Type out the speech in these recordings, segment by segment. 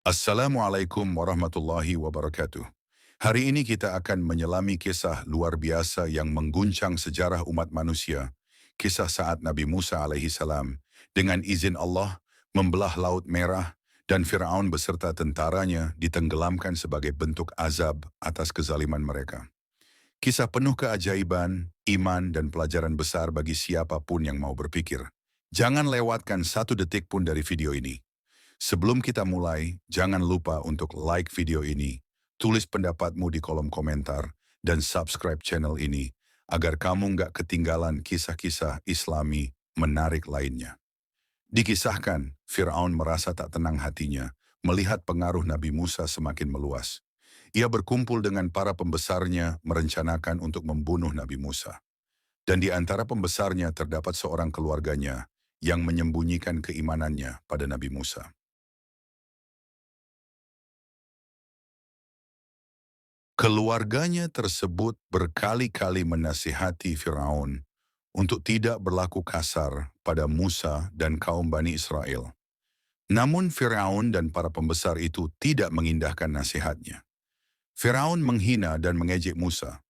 Assalamualaikum warahmatullahi wabarakatuh. Hari ini kita akan menyelami kisah luar biasa yang mengguncang sejarah umat manusia. Kisah saat Nabi Musa alaihi salam dengan izin Allah membelah Laut Merah dan Firaun beserta tentaranya ditenggelamkan sebagai bentuk azab atas kezaliman mereka. Kisah penuh keajaiban, iman, dan pelajaran besar bagi siapapun yang mau berpikir. Jangan lewatkan satu detik pun dari video ini. Sebelum kita mulai, jangan lupa untuk like video ini, tulis pendapatmu di kolom komentar, dan subscribe channel ini, agar kamu nggak ketinggalan kisah-kisah Islami menarik lainnya. Dikisahkan, Firaun merasa tak tenang hatinya, melihat pengaruh Nabi Musa semakin meluas. Ia berkumpul dengan para pembesarnya merencanakan untuk membunuh Nabi Musa. Dan di antara pembesarnya terdapat seorang keluarganya yang menyembunyikan keimanannya pada Nabi Musa. Keluarganya tersebut berkali-kali menasihati Firaun untuk tidak berlaku kasar pada Musa dan kaum Bani Israel. Namun Firaun dan para pembesar itu tidak mengindahkan nasihatnya. Firaun menghina dan mengejek Musa.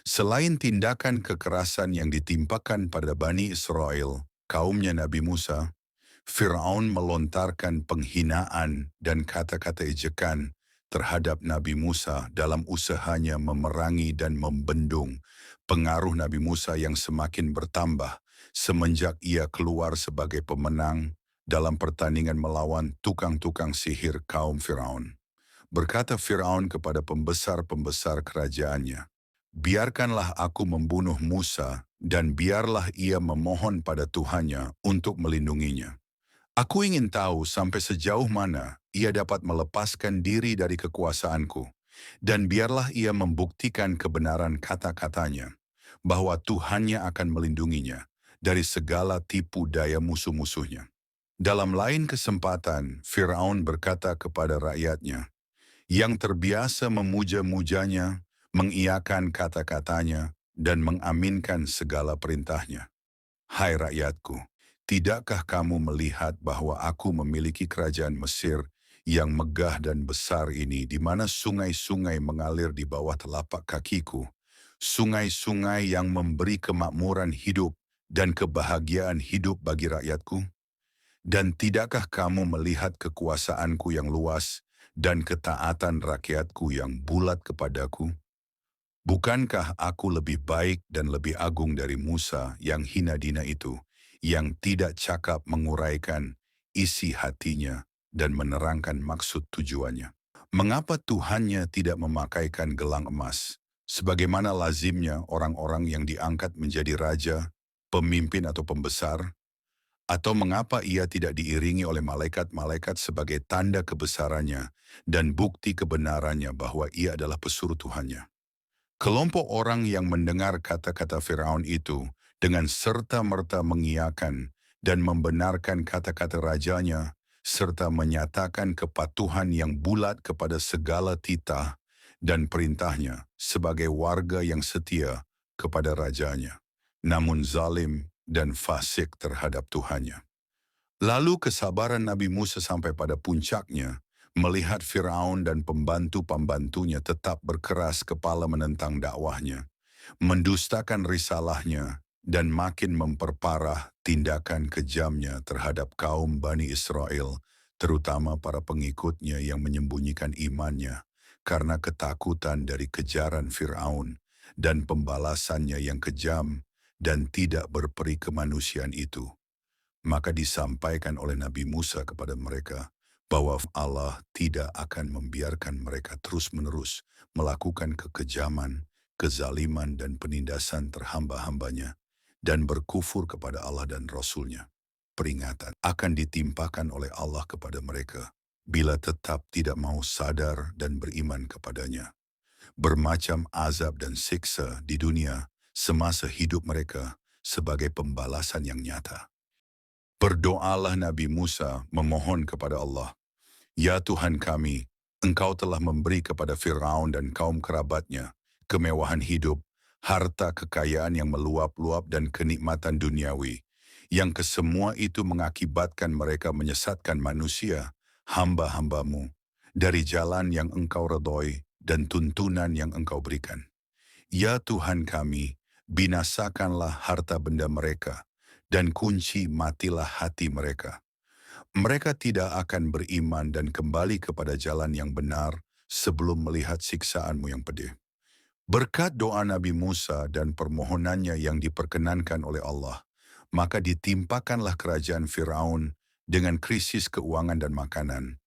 Selain tindakan kekerasan yang ditimpakan pada Bani Israel, kaumnya Nabi Musa, Firaun melontarkan penghinaan dan kata-kata ejekan terhadap Nabi Musa dalam usahanya memerangi dan membendung pengaruh Nabi Musa yang semakin bertambah semenjak ia keluar sebagai pemenang dalam pertandingan melawan tukang-tukang sihir kaum Firaun. Berkata Firaun kepada pembesar-pembesar kerajaannya, "Biarkanlah aku membunuh Musa dan biarlah ia memohon pada Tuhannya untuk melindunginya. Aku ingin tahu sampai sejauh mana ia dapat melepaskan diri dari kekuasaanku, dan biarlah ia membuktikan kebenaran kata-katanya, bahwa Tuhannya akan melindunginya dari segala tipu daya musuh-musuhnya." Dalam lain kesempatan, Firaun berkata kepada rakyatnya, yang terbiasa memuja-mujanya, mengiyakan kata-katanya, dan mengaminkan segala perintahnya. "Hai rakyatku, tidakkah kamu melihat bahwa aku memiliki kerajaan Mesir yang megah dan besar ini di mana sungai-sungai mengalir di bawah telapak kakiku, sungai-sungai yang memberi kemakmuran hidup dan kebahagiaan hidup bagi rakyatku? Dan tidakkah kamu melihat kekuasaanku yang luas dan ketaatan rakyatku yang bulat kepadaku? Bukankah aku lebih baik dan lebih agung dari Musa yang hina dina itu, yang tidak cakap menguraikan isi hatinya dan menerangkan maksud tujuannya? Mengapa Tuhannya tidak memakaikan gelang emas, sebagaimana lazimnya orang-orang yang diangkat menjadi raja, pemimpin atau pembesar? Atau mengapa ia tidak diiringi oleh malaikat-malaikat sebagai tanda kebesarannya dan bukti kebenarannya bahwa ia adalah pesuruh Tuhannya? Kelompok orang yang mendengar kata-kata Firaun itu dengan serta-merta mengiyakan dan membenarkan kata-kata rajanya, serta menyatakan kepatuhan yang bulat kepada segala titah dan perintahnya sebagai warga yang setia kepada rajanya, namun zalim dan fasik terhadap Tuhannya. Lalu kesabaran Nabi Musa sampai pada puncaknya, melihat Firaun dan pembantu-pembantunya tetap berkeras kepala menentang dakwahnya, mendustakan risalahnya, dan makin memperparah tindakan kejamnya terhadap kaum Bani Israel, terutama para pengikutnya yang menyembunyikan imannya karena ketakutan dari kejaran Firaun dan pembalasannya yang kejam dan tidak berperi kemanusiaan itu. Maka disampaikan oleh Nabi Musa kepada mereka bahwa Allah tidak akan membiarkan mereka terus-menerus melakukan kekejaman, kezaliman, dan penindasan terhamba-hambanya dan berkufur kepada Allah dan Rasul-Nya. Peringatan akan ditimpakan oleh Allah kepada mereka bila tetap tidak mau sadar dan beriman kepadanya. Bermacam azab dan siksa di dunia semasa hidup mereka sebagai pembalasan yang nyata. Berdoalah Nabi Musa memohon kepada Allah, "Ya Tuhan kami, Engkau telah memberi kepada Firaun dan kaum kerabatnya kemewahan hidup, harta kekayaan yang meluap-luap dan kenikmatan duniawi, yang kesemua itu mengakibatkan mereka menyesatkan manusia, hamba-hambamu, dari jalan yang Engkau redhoi dan tuntunan yang Engkau berikan. Ya Tuhan kami, binasakanlah harta benda mereka, dan kunci matilah hati mereka. Mereka tidak akan beriman dan kembali kepada jalan yang benar sebelum melihat siksaanmu yang pedih. Berkat doa Nabi Musa dan permohonannya yang diperkenankan oleh Allah, maka ditimpakanlah kerajaan Firaun dengan krisis keuangan dan makanan,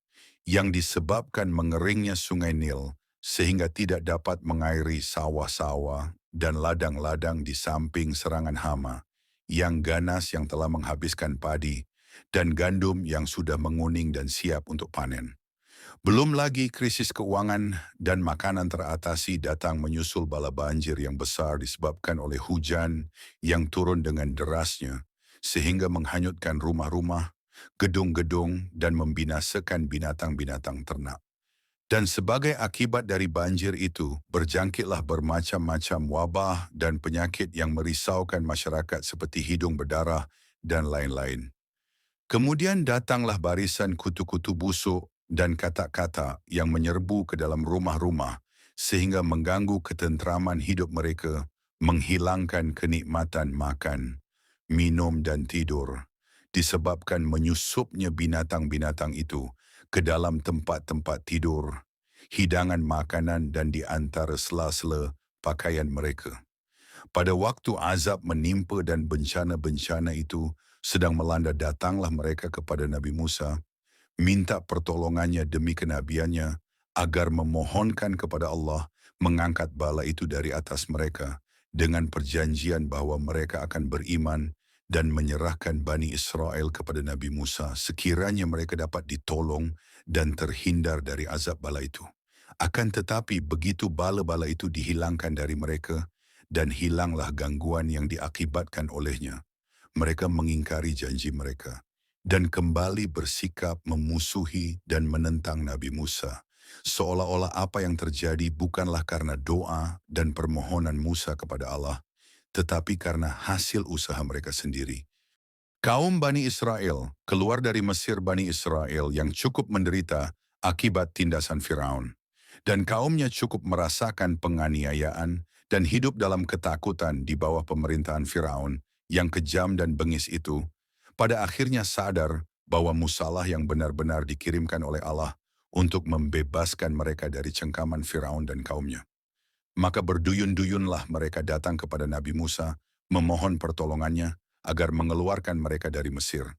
yang disebabkan mengeringnya sungai Nil, sehingga tidak dapat mengairi sawah-sawah dan ladang-ladang di samping serangan hama, yang ganas yang telah menghabiskan padi, dan gandum yang sudah menguning dan siap untuk panen. Belum lagi krisis keuangan dan makanan teratasi datang menyusul bala banjir yang besar disebabkan oleh hujan yang turun dengan derasnya, sehingga menghanyutkan rumah-rumah, gedung-gedung, dan membinasakan binatang-binatang ternak. Dan sebagai akibat dari banjir itu, berjangkitlah bermacam-macam wabah dan penyakit yang merisaukan masyarakat seperti hidung berdarah dan lain-lain. Kemudian datanglah barisan kutu-kutu busuk dan kata-kata yang menyerbu ke dalam rumah-rumah sehingga mengganggu ketentraman hidup mereka, menghilangkan kenikmatan makan, minum dan tidur, disebabkan menyusupnya binatang-binatang itu ke dalam tempat-tempat tidur, hidangan makanan dan di antara sela-sela pakaian mereka. Pada waktu azab menimpa dan bencana-bencana itu sedang melanda, datanglah mereka kepada Nabi Musa, minta pertolongannya demi kenabiannya, agar memohonkan kepada Allah mengangkat bala itu dari atas mereka, dengan perjanjian bahwa mereka akan beriman dan menyerahkan Bani Israel kepada Nabi Musa, sekiranya mereka dapat ditolong dan terhindar dari azab bala itu. Akan tetapi begitu bala-bala itu dihilangkan dari mereka, dan hilanglah gangguan yang diakibatkan olehnya, mereka mengingkari janji mereka dan kembali bersikap memusuhi dan menentang Nabi Musa, seolah-olah apa yang terjadi bukanlah karena doa dan permohonan Musa kepada Allah, tetapi karena hasil usaha mereka sendiri. Kaum Bani Israel keluar dari Mesir, Bani Israel yang cukup menderita akibat tindasan Firaun, dan kaumnya cukup merasakan penganiayaan dan hidup dalam ketakutan di bawah pemerintahan Firaun yang kejam dan bengis itu, pada akhirnya sadar bahwa Musalah yang benar-benar dikirimkan oleh Allah untuk membebaskan mereka dari cengkaman Firaun dan kaumnya. Maka berduyun-duyunlah mereka datang kepada Nabi Musa, memohon pertolongannya agar mengeluarkan mereka dari Mesir.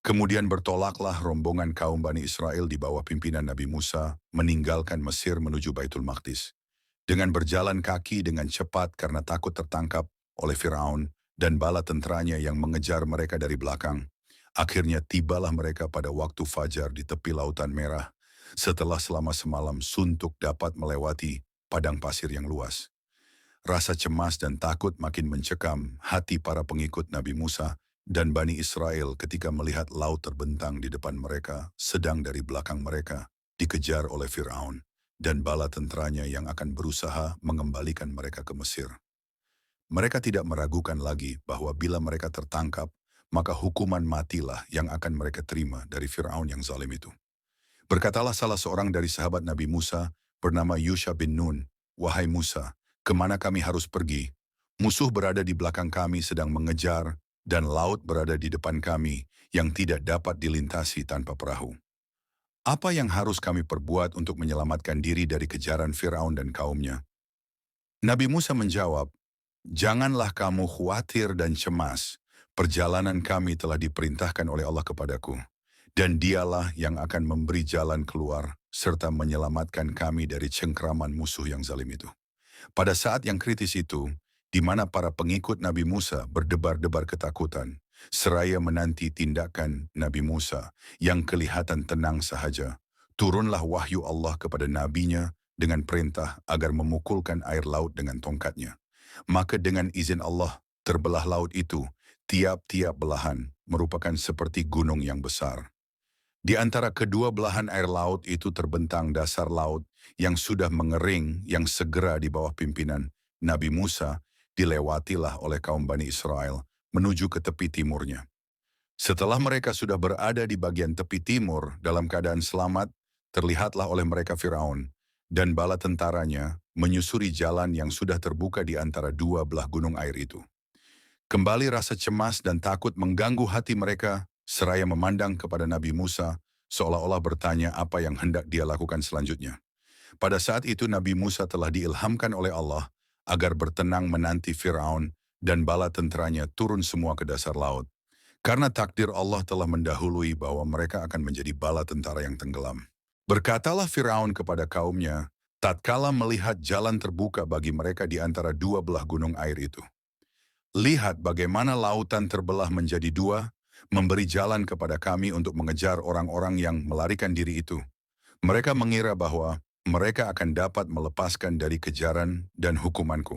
Kemudian bertolaklah rombongan kaum Bani Israel di bawah pimpinan Nabi Musa meninggalkan Mesir menuju Baitul Maqdis. Dengan berjalan kaki dengan cepat karena takut tertangkap oleh Firaun dan bala tenteranya yang mengejar mereka dari belakang, akhirnya tibalah mereka pada waktu fajar di tepi Lautan Merah, setelah selama semalam suntuk dapat melewati padang pasir yang luas. Rasa cemas dan takut makin mencekam hati para pengikut Nabi Musa dan Bani Israel ketika melihat laut terbentang di depan mereka, sedang dari belakang mereka dikejar oleh Firaun dan bala tenteranya yang akan berusaha mengembalikan mereka ke Mesir. Mereka tidak meragukan lagi bahwa bila mereka tertangkap, maka hukuman matilah yang akan mereka terima dari Firaun yang zalim itu. Berkatalah salah seorang dari sahabat Nabi Musa bernama Yusha bin Nun, "Wahai Musa, kemana kami harus pergi? Musuh berada di belakang kami sedang mengejar, dan laut berada di depan kami yang tidak dapat dilintasi tanpa perahu. Apa yang harus kami perbuat untuk menyelamatkan diri dari kejaran Firaun dan kaumnya?" Nabi Musa menjawab, "Janganlah kamu khawatir dan cemas. Perjalanan kami telah diperintahkan oleh Allah kepadaku, dan Dialah yang akan memberi jalan keluar serta menyelamatkan kami dari cengkraman musuh yang zalim itu." Pada saat yang kritis itu, di mana para pengikut Nabi Musa berdebar-debar ketakutan, seraya menanti tindakan Nabi Musa yang kelihatan tenang sahaja, turunlah wahyu Allah kepada nabinya dengan perintah agar memukulkan air laut dengan tongkatnya. Maka dengan izin Allah, terbelah laut itu, tiap-tiap belahan merupakan seperti gunung yang besar. Di antara kedua belahan air laut itu terbentang dasar laut yang sudah mengering, yang segera di bawah pimpinan Nabi Musa dilewatilah oleh kaum Bani Israel menuju ke tepi timurnya. Setelah mereka sudah berada di bagian tepi timur dalam keadaan selamat, terlihatlah oleh mereka Firaun dan bala tentaranya menyusuri jalan yang sudah terbuka di antara dua belah gunung air itu. Kembali rasa cemas dan takut mengganggu hati mereka, seraya memandang kepada Nabi Musa, seolah-olah bertanya apa yang hendak dia lakukan selanjutnya. Pada saat itu Nabi Musa telah diilhamkan oleh Allah agar bertenang menanti Firaun dan bala tentaranya turun semua ke dasar laut. Karena takdir Allah telah mendahului bahwa mereka akan menjadi bala tentara yang tenggelam. Berkatalah Firaun kepada kaumnya, tatkala melihat jalan terbuka bagi mereka di antara dua belah gunung air itu. Lihat bagaimana lautan terbelah menjadi dua, memberi jalan kepada kami untuk mengejar orang-orang yang melarikan diri itu. Mereka mengira bahwa mereka akan dapat melepaskan dari kejaran dan hukumanku.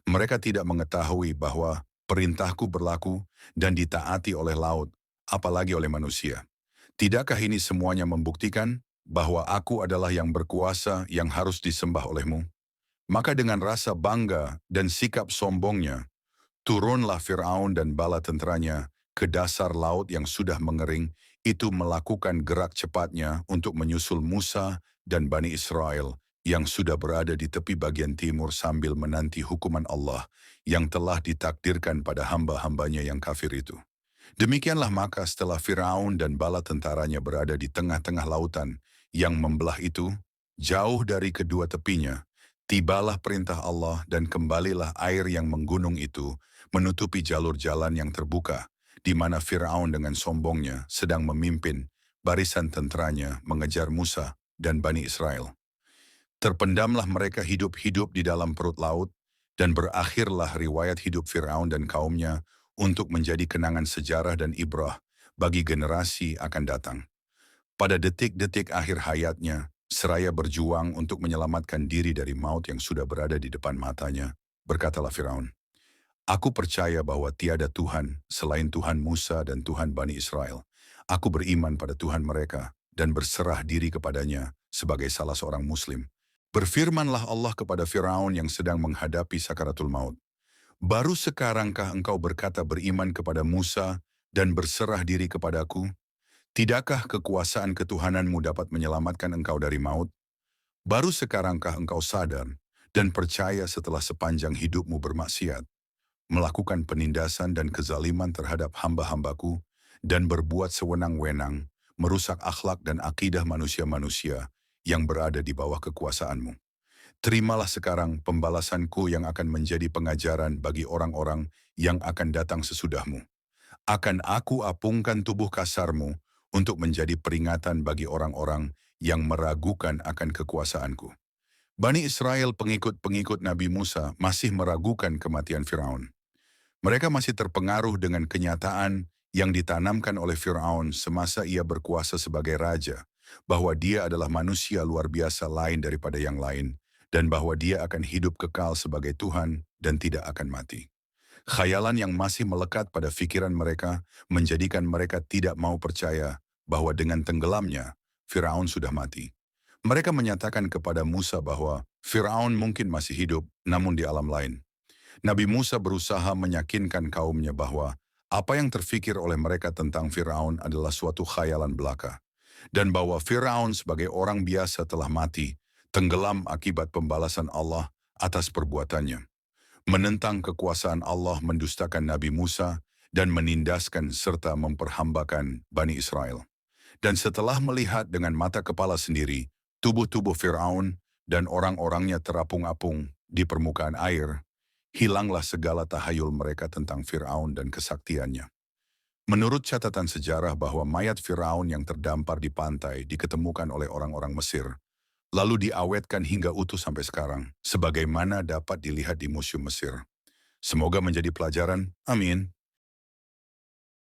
Mereka tidak mengetahui bahwa perintahku berlaku dan ditaati oleh laut, apalagi oleh manusia. Tidakkah ini semuanya membuktikan bahwa aku adalah yang berkuasa yang harus disembah olehmu? Maka dengan rasa bangga dan sikap sombongnya, turunlah Firaun dan bala tentaranya ke dasar laut yang sudah mengering, itu melakukan gerak cepatnya untuk menyusul Musa dan Bani Israel yang sudah berada di tepi bagian timur sambil menanti hukuman Allah yang telah ditakdirkan pada hamba-hambanya yang kafir itu. Demikianlah maka setelah Firaun dan bala tentaranya berada di tengah-tengah lautan yang membelah itu, jauh dari kedua tepinya, tibalah perintah Allah dan kembalilah air yang menggunung itu menutupi jalur jalan yang terbuka, di mana Firaun dengan sombongnya sedang memimpin barisan tentaranya mengejar Musa dan Bani Israel. Terpendamlah mereka hidup-hidup di dalam perut laut, dan berakhirlah riwayat hidup Firaun dan kaumnya untuk menjadi kenangan sejarah dan ibrah bagi generasi akan datang. Pada detik-detik akhir hayatnya, seraya berjuang untuk menyelamatkan diri dari maut yang sudah berada di depan matanya, berkatalah Firaun, aku percaya bahwa tiada Tuhan selain Tuhan Musa dan Tuhan Bani Israel. Aku beriman pada Tuhan mereka dan berserah diri kepadanya sebagai salah seorang Muslim. Berfirmanlah Allah kepada Firaun yang sedang menghadapi sakaratul maut. Baru sekarangkah engkau berkata beriman kepada Musa dan berserah diri kepadaku? Tidakkah kekuasaan ketuhananmu dapat menyelamatkan engkau dari maut? Baru sekarangkah engkau sadar dan percaya setelah sepanjang hidupmu bermaksiat, melakukan penindasan dan kezaliman terhadap hamba-hambaku, dan berbuat sewenang-wenang, merusak akhlak dan akidah manusia-manusia yang berada di bawah kekuasaanmu. Terimalah sekarang pembalasanku yang akan menjadi pengajaran bagi orang-orang yang akan datang sesudahmu. Akan aku apungkan tubuh kasarmu untuk menjadi peringatan bagi orang-orang yang meragukan akan kekuasaanku. Bani Israel pengikut-pengikut Nabi Musa masih meragukan kematian Firaun. Mereka masih terpengaruh dengan kenyataan yang ditanamkan oleh Firaun semasa ia berkuasa sebagai raja, bahwa dia adalah manusia luar biasa lain daripada yang lain, dan bahwa dia akan hidup kekal sebagai Tuhan dan tidak akan mati. Khayalan yang masih melekat pada pikiran mereka menjadikan mereka tidak mau percaya bahwa dengan tenggelamnya, Firaun sudah mati. Mereka menyatakan kepada Musa bahwa Firaun mungkin masih hidup, namun di alam lain. Nabi Musa berusaha meyakinkan kaumnya bahwa apa yang terfikir oleh mereka tentang Firaun adalah suatu khayalan belaka, dan bahwa Firaun sebagai orang biasa telah mati, tenggelam akibat pembalasan Allah atas perbuatannya. Menentang kekuasaan Allah mendustakan Nabi Musa dan menindaskan serta memperhambakan Bani Israel. Dan setelah melihat dengan mata kepala sendiri, tubuh-tubuh Firaun dan orang-orangnya terapung-apung di permukaan air, hilanglah segala tahayul mereka tentang Firaun dan kesaktiannya. Menurut catatan sejarah bahwa mayat Firaun yang terdampar di pantai diketemukan oleh orang-orang Mesir, lalu diawetkan hingga utuh sampai sekarang, sebagaimana dapat dilihat di Museum Mesir. Semoga menjadi pelajaran. Amin.